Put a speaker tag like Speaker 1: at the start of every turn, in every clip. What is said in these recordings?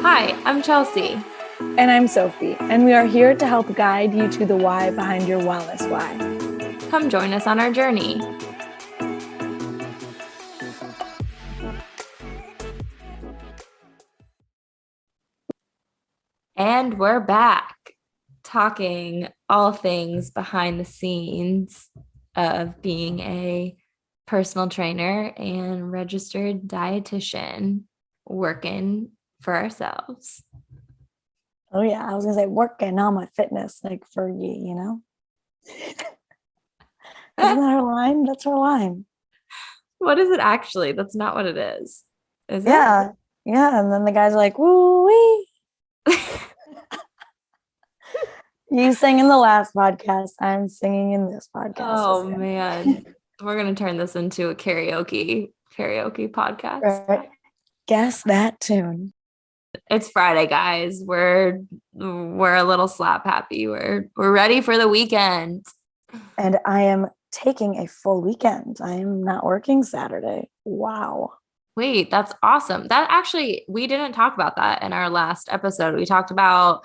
Speaker 1: Hi, I'm Chelsea.
Speaker 2: And I'm Sophie, and we are here to help guide you to the why behind your wellness why.
Speaker 1: Come join us on our journey. And we're back talking all things behind the scenes of being a personal trainer and registered dietitian working for ourselves.
Speaker 2: Oh yeah, I was gonna say working on my fitness, like for you know. Isn't that our line? That's our line.
Speaker 1: What is it actually? That's not what it is. Is it?
Speaker 2: Yeah. Yeah. And then the guys are like, woo wee. You sang in the last podcast. I'm singing in this podcast.
Speaker 1: Oh man. We're gonna turn this into a karaoke podcast.
Speaker 2: Right. Guess that tune.
Speaker 1: It's Friday, guys. We're a little slap happy. We're ready for the weekend.
Speaker 2: And I am taking a full weekend. I am not working Saturday. Wow.
Speaker 1: Wait, that's awesome. That actually, we didn't talk about that in our last episode. We talked about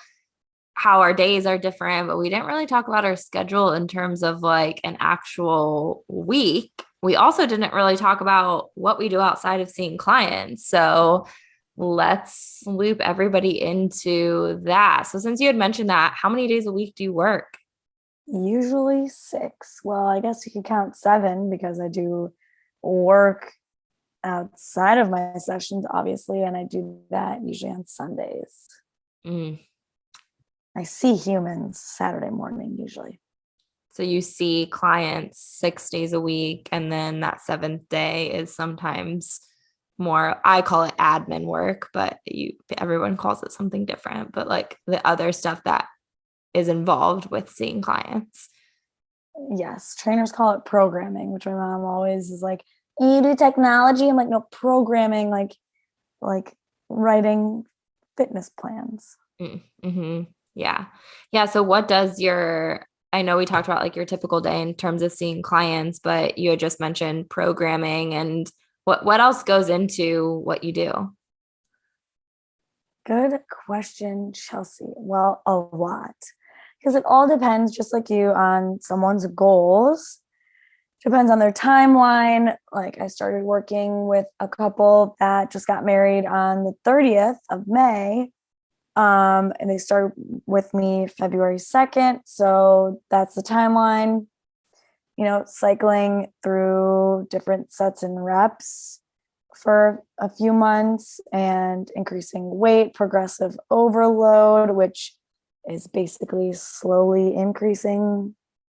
Speaker 1: how our days are different, but we didn't really talk about our schedule in terms of like an actual week. We also didn't really talk about what we do outside of seeing clients. So let's loop everybody into that. So since you had mentioned that, how many days a week do you work?
Speaker 2: Usually 6. Well, I guess you could count 7 because I do work outside of my sessions, obviously, and I do that usually on Sundays. I see humans Saturday morning usually.
Speaker 1: So you see clients 6 days a week, and then that 7th day is sometimes more, I call it admin work, but everyone calls it something different, but like the other stuff that is involved with seeing clients.
Speaker 2: Yes, trainers call it programming, which my mom always is like, you do technology? I'm like, no, programming, like writing fitness plans.
Speaker 1: Mm-hmm. Yeah. So what does I know we talked about like your typical day in terms of seeing clients, but you had just mentioned programming, and what else goes into what you do?
Speaker 2: Good question, Chelsea. Well, a lot. Because it all depends, just like you, on someone's goals. Depends on their timeline. Like I started working with a couple that just got married on the 30th of May. And they started with me February 2nd. So that's the timeline, cycling through different sets and reps for a few months and increasing weight, progressive overload, which is basically slowly increasing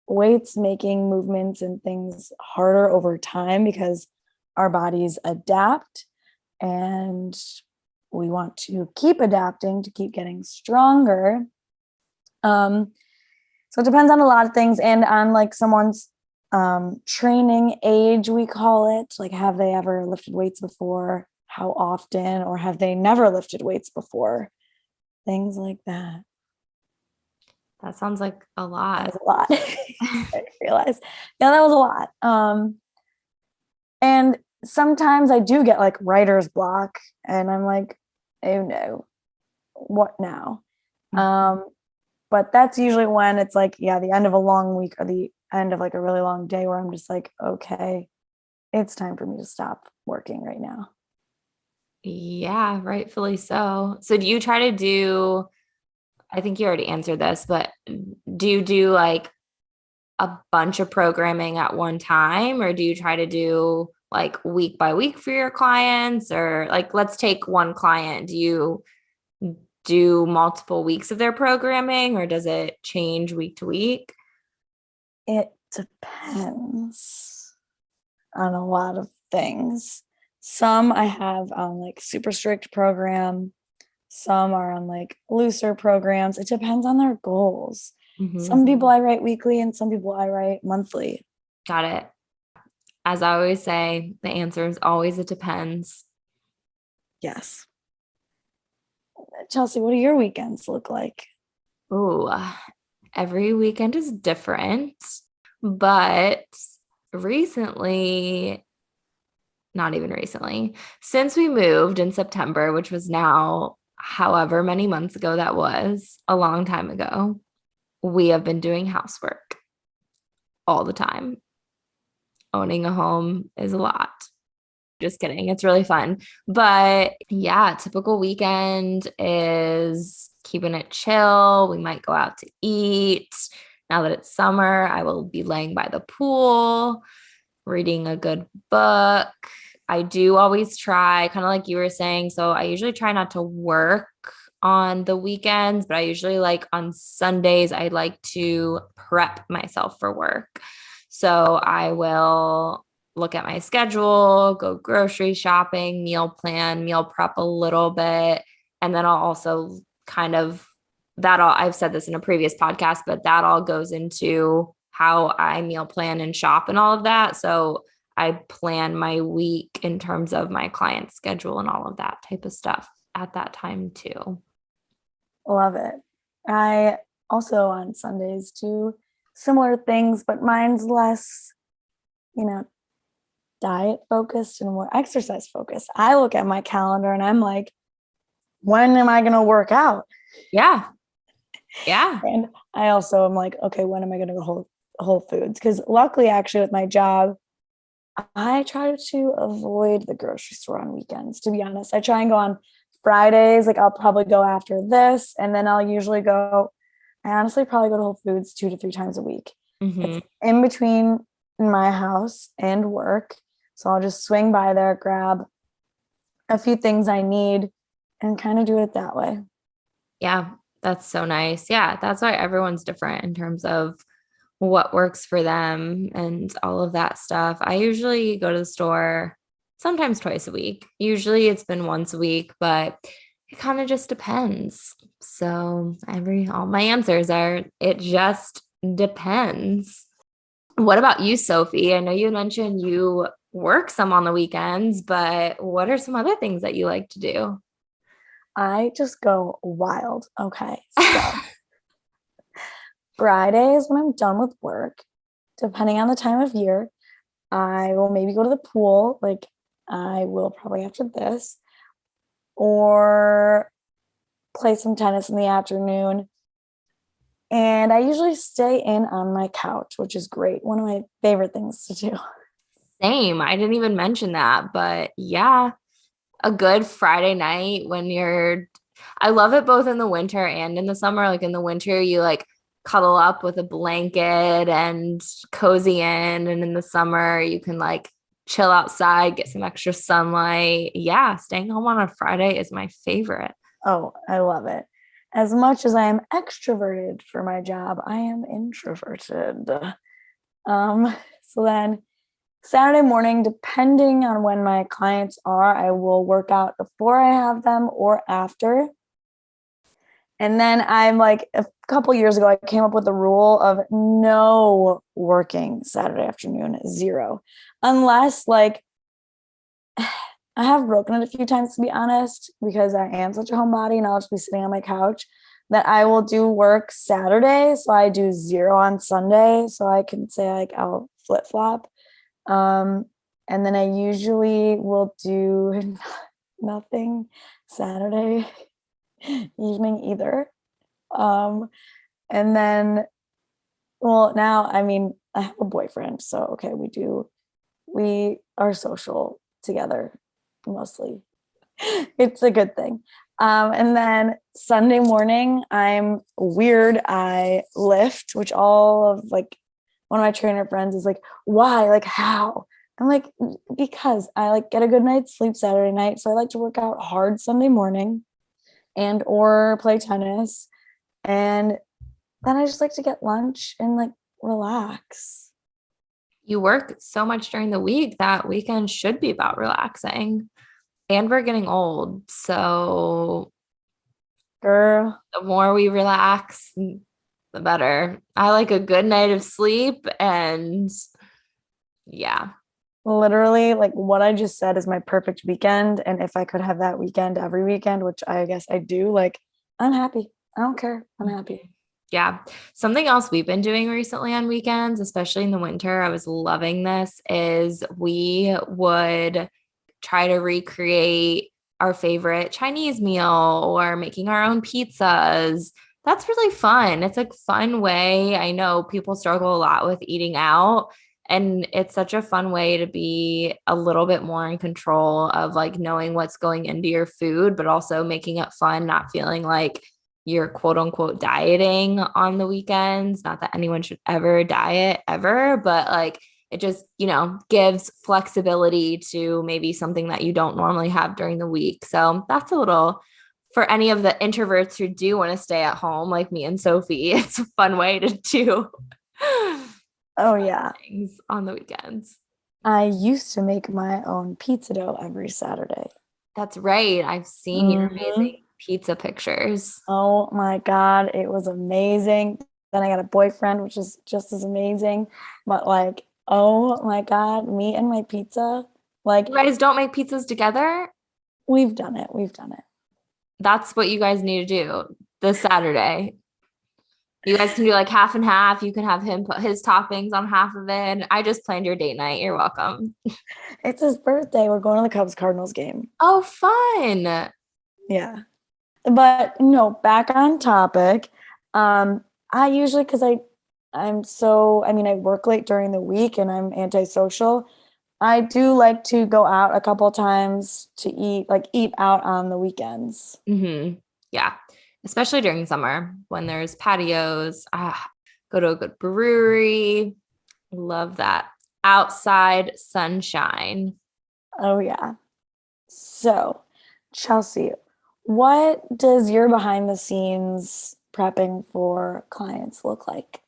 Speaker 2: weights, making movements and things harder over time because our bodies adapt and we want to keep adapting to keep getting stronger. So it depends on a lot of things and on like someone's training age, we call it. Like, have they ever lifted weights before? How often? Or have they never lifted weights before? Things like that.
Speaker 1: That sounds like a lot.
Speaker 2: That was a lot. I realized. Yeah, that was a lot. And sometimes I do get like writer's block and I'm like, oh no, what now? But that's usually when it's like, the end of a long week or the end of like a really long day where I'm just like, okay, it's time for me to stop working right now.
Speaker 1: Yeah, rightfully so. So do you try to do, I think you already answered this, but do you do like a bunch of programming at one time, or do you try to do like week by week for your clients? Or like, let's take one client. Do you do multiple weeks of their programming, or does it change week to week?
Speaker 2: It depends on a lot of things. Some I have on like super strict program. Some are on like looser programs. It depends on their goals. Some people I write weekly and some people I write monthly.
Speaker 1: Got it. As I always say, the answer is always it depends.
Speaker 2: Yes. Chelsea, what do your weekends look like?
Speaker 1: Oh, every weekend is different, but recently, not even recently, since we moved in September, which was now however many months ago that was, a long time ago, we have been doing housework all the time. Owning a home is a lot. Just kidding. It's really fun. But yeah, typical weekend is keeping it chill. We might go out to eat. Now that it's summer, I will be laying by the pool, reading a good book. I do always try, kind of like you were saying. So I usually try not to work on the weekends, but I usually like on Sundays, I like to prep myself for work. So I will look at my schedule, go grocery shopping, meal plan, meal prep a little bit. And then I'll also kind of that all I've said this in a previous podcast, but that all goes into how I meal plan and shop and all of that. So I plan my week in terms of my client schedule and all of that type of stuff at that time too.
Speaker 2: Love it. I also on Sundays do similar things, but mine's less, diet focused and more exercise focused. I look at my calendar and I'm like, when am I going to work out?
Speaker 1: Yeah. Yeah.
Speaker 2: And I also am like, okay, when am I going to go Whole Foods? Because luckily, actually, with my job, I try to avoid the grocery store on weekends, to be honest. I try and go on Fridays. Like I'll probably go after this. And then I'll usually I honestly probably go to Whole Foods 2 to 3 times a week.
Speaker 1: Mm-hmm.
Speaker 2: It's in between my house and work. So I'll just swing by there, grab a few things I need and kind of do it that way.
Speaker 1: Yeah. That's so nice. Yeah. That's why everyone's different in terms of what works for them and all of that stuff. I usually go to the store sometimes twice a week. Usually it's been once a week, but it kind of just depends. So all my answers are it just depends. What about you, Sophie? I know you mentioned you work some on the weekends, but what are some other things that you like to do?
Speaker 2: I just go wild. Okay. So Fridays when I'm done with work, depending on the time of year, I will maybe go to the pool. Like I will probably after this, or play some tennis in the afternoon. And I usually stay in on my couch, which is great. One of my favorite things to do.
Speaker 1: Same. I didn't even mention that, but yeah, a good Friday night I love it both in the winter and in the summer. Like in the winter, you like cuddle up with a blanket and cozy in. And in the summer, you can like chill outside, get some extra sunlight. Yeah, staying home on a Friday is my favorite.
Speaker 2: Oh, I love it. As much as I am extroverted for my job, I am introverted. So then Saturday morning, depending on when my clients are, I will work out before I have them or after. And then I'm like, a couple years ago, I came up with a rule of no working Saturday afternoon, 0. Unless like I have broken it a few times, to be honest, because I am such a homebody and I'll just be sitting on my couch that I will do work Saturday. So I do 0 on Sunday. So I can say like I'll flip flop. And then I usually will do nothing Saturday evening either. And then, well, now, I mean, I have a boyfriend. So, okay, we are social together mostly. It's a good thing. And then Sunday morning, I'm weird. I lift, which all of like one of my trainer friends is like, why? Like, how? I'm like, because I like get a good night's sleep Saturday night. So I like to work out hard Sunday morning and or play tennis. And then I just like to get lunch and like relax.
Speaker 1: You work so much during the week that weekend should be about relaxing. And we're getting old. So
Speaker 2: Girl,
Speaker 1: the more we relax, the better. I like a good night of sleep and yeah.
Speaker 2: literally like what I just said is my perfect weekend. And if I could have that weekend every weekend, which I guess I do, like I'm happy. I don't care. I'm happy.
Speaker 1: Yeah. Something else we've been doing recently on weekends, especially in the winter, I was loving this, is we would try to recreate our favorite Chinese meal or making our own pizzas. That's really fun. It's a fun way. I know people struggle a lot with eating out, and it's such a fun way to be a little bit more in control of like knowing what's going into your food, but also making it fun, not feeling like you're quote unquote dieting on the weekends. Not that anyone should ever diet ever, but like it just, gives flexibility to maybe something that you don't normally have during the week. So that's a little for any of the introverts who do want to stay at home, like me and Sophie. It's a fun way to do
Speaker 2: Oh yeah.
Speaker 1: things on the weekends.
Speaker 2: I used to make my own pizza dough every Saturday.
Speaker 1: That's right. I've seen your
Speaker 2: Hmm.
Speaker 1: amazing pizza pictures.
Speaker 2: Oh my God, it was amazing. Then I got a boyfriend, which is just as amazing. But like, oh my God, me and my pizza, like
Speaker 1: You guys don't make pizzas together?
Speaker 2: we've done it. We've done it.
Speaker 1: That's what you guys need to do this Saturday. You guys can do like half and half. You can have him put his toppings on half of it. I just planned your date night. You're welcome.
Speaker 2: It's his birthday. We're going to the Cubs Cardinals game.
Speaker 1: Oh, fun.
Speaker 2: Yeah. But no, back on topic. I usually because I mean, I work late during the week and I'm antisocial. I do like to go out a couple times to eat, like eat out on the weekends.
Speaker 1: Yeah. Especially during summer when there's patios. Go to a good brewery. Love that. Outside sunshine.
Speaker 2: Oh yeah. So, Chelsea, what does your behind the scenes prepping for clients look like?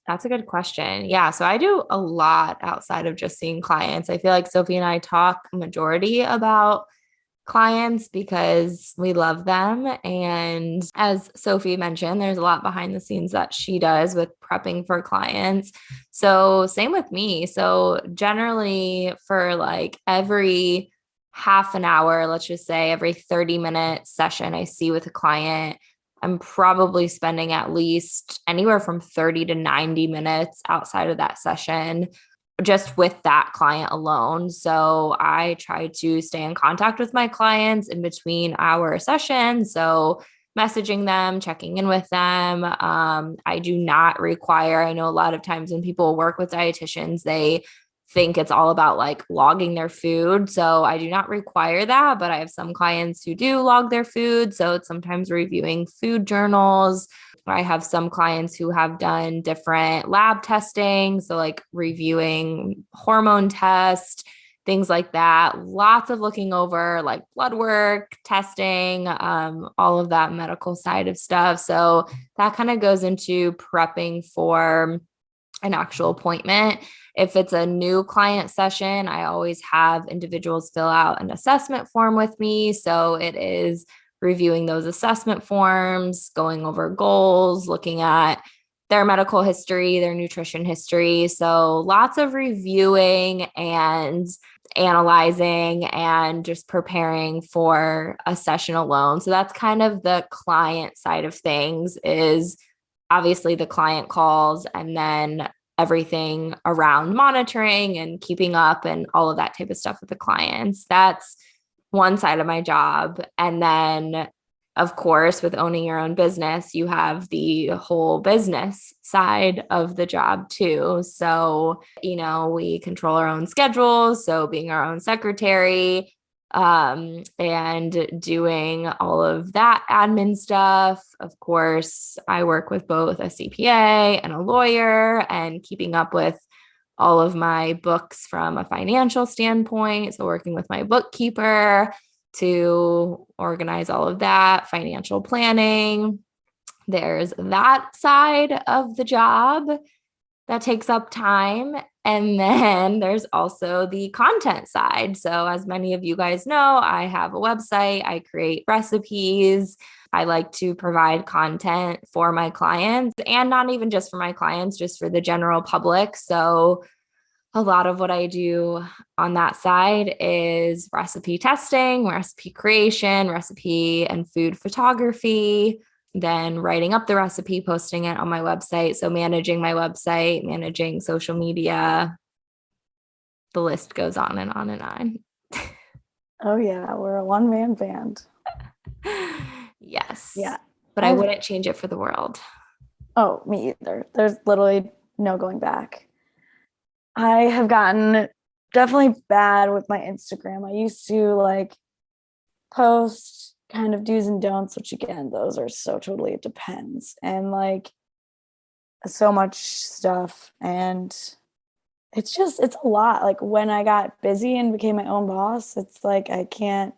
Speaker 1: That's a good question. Yeah. So I do a lot outside of just seeing clients. I feel like Sophie and I talk majority about clients because we love them. And as Sophie mentioned, there's a lot behind the scenes that she does with prepping for clients. So, same with me. So, generally, for like every half an hour, let's just say every 30-minute session I see with a client, I'm probably spending at least anywhere from 30 to 90 minutes outside of that session just with that client alone. So I try to stay in contact with my clients in between our sessions. So messaging them, checking in with them. I do not require, I know a lot of times when people work with dietitians, they think it's all about like logging their food. So I do not require that, but I have some clients who do log their food. So it's sometimes reviewing food journals. I have some clients who have done different lab testing. So, like reviewing hormone tests, things like that. Lots of looking over like blood work, testing, all of that medical side of stuff. So, that kind of goes into prepping for an actual appointment. If it's a new client session, I always have individuals fill out an assessment form with me. So it is reviewing those assessment forms, going over goals, looking at their medical history, their nutrition history. So lots of reviewing and analyzing and just preparing for a session alone. So that's kind of the client side of things is obviously the client calls and then everything around monitoring and keeping up and all of that type of stuff with the clients. That's one side of my job. And then, of course, with owning your own business, you have the whole business side of the job too. So, we control our own schedules. So, being our own secretary, and doing all of that admin stuff. Of course, I work with both a CPA and a lawyer and keeping up with all of my books from a financial standpoint. So, working with my bookkeeper to organize all of that, financial planning. There's that side of the job that takes up time. And then there's also the content side. So, as many of you guys know, I have a website, I create recipes. I like to provide content for my clients and not even just for my clients, just for the general public. So, a lot of what I do on that side is recipe testing, recipe creation, recipe and food photography, then writing up the recipe, posting it on my website. So managing my website, managing social media, the list goes on and on and on.
Speaker 2: Oh yeah, we're a one-man band.
Speaker 1: Yes.
Speaker 2: Yeah.
Speaker 1: But I
Speaker 2: I've
Speaker 1: wouldn't change it for the world.
Speaker 2: Oh, me either. There's literally no going back. I have gotten definitely bad with my Instagram. I used to like post kind of do's and don'ts, which again, those are so totally, it depends. And like so much stuff. And it's a lot. Like when I got busy and became my own boss, it's like I can't,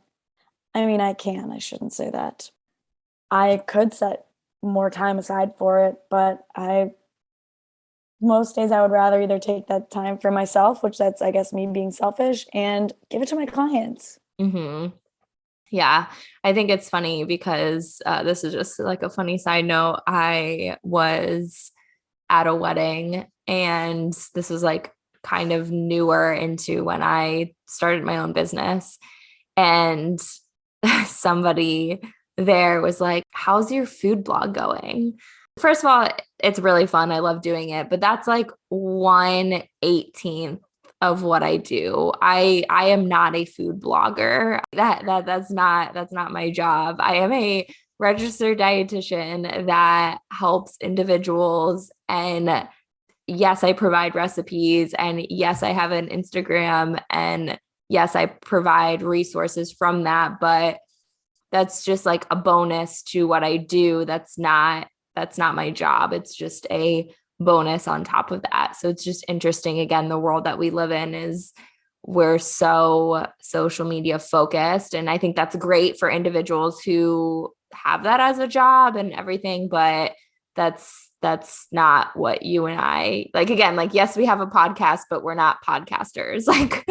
Speaker 2: I mean, I shouldn't say that. I could set more time aside for it, but most days I would rather either take that time for myself, which that's, I guess, me being selfish, and give it to my clients.
Speaker 1: Hmm. Yeah, I think it's funny because this is just like a funny side note. I was at a wedding, and this was like kind of newer into when I started my own business. And somebody there was like, "How's your food blog going?" First of all, it's really fun. I love doing it, but that's like 1/18th of what I do. I am not a food blogger. That's not my job. I am a registered dietitian that helps individuals, and yes, I provide recipes, and yes, I have an Instagram, and yes, I provide resources from that, but that's just like a bonus to what I do. That's not my job. It's just a bonus on top of that. So it's just interesting. Again, the world that we live in is we're so social media focused. And I think that's great for individuals who have that as a job and everything, but that's not what you and I like. Again, like, yes, we have a podcast, but we're not podcasters. Like,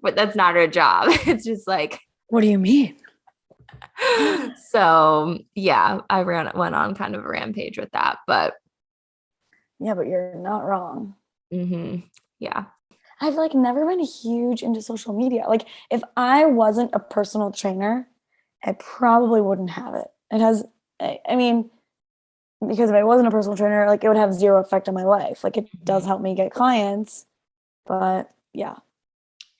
Speaker 1: but that's not our job. It's just like,
Speaker 2: What do you mean?
Speaker 1: so yeah, went on kind of a rampage with that, but
Speaker 2: Yeah, but you're not wrong.
Speaker 1: yeah.
Speaker 2: I've like never been huge into social media. Like if I wasn't a personal trainer, I probably wouldn't have it. It has, I mean, because if I wasn't a personal trainer, like it would have zero effect on my life. Like it does
Speaker 1: Mhm.
Speaker 2: help me get clients, but yeah.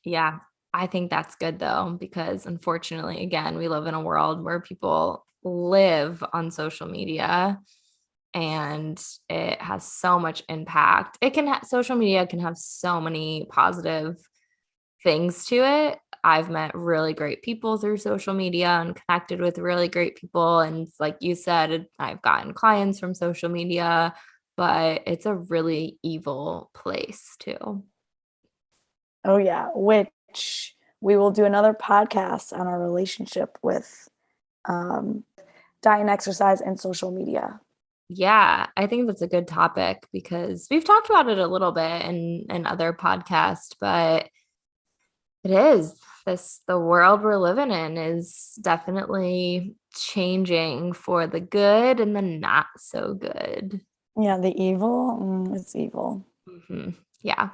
Speaker 1: Yeah, I think that's good though, because unfortunately, again, we live in a world where people live on social media, and it has so much impact. Social media can have so many positive things to it. I've met really great people through social media and connected with really great people. And like you said, I've gotten clients from social media, but it's a really evil place too.
Speaker 2: Oh yeah, which we will do another podcast on our relationship with um, diet and exercise and social media.
Speaker 1: Yeah, I think that's a good topic because we've talked about it a little bit in other podcasts, but it is the world we're living in is definitely changing for the good and the not so good.
Speaker 2: Yeah, the evil, it's evil.
Speaker 1: Yeah.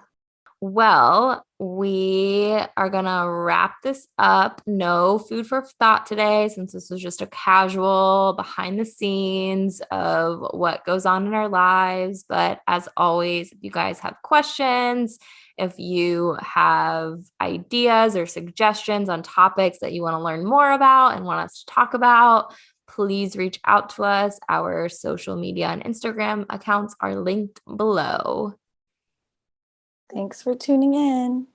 Speaker 1: Well, we are going to wrap this up. No food for thought today, since this was just a casual behind the scenes of what goes on in our lives. But as always, if you guys have questions, if you have ideas or suggestions on topics that you want to learn more about and want us to talk about, please reach out to us. Our social media and Instagram accounts are linked below.
Speaker 2: Thanks for tuning in.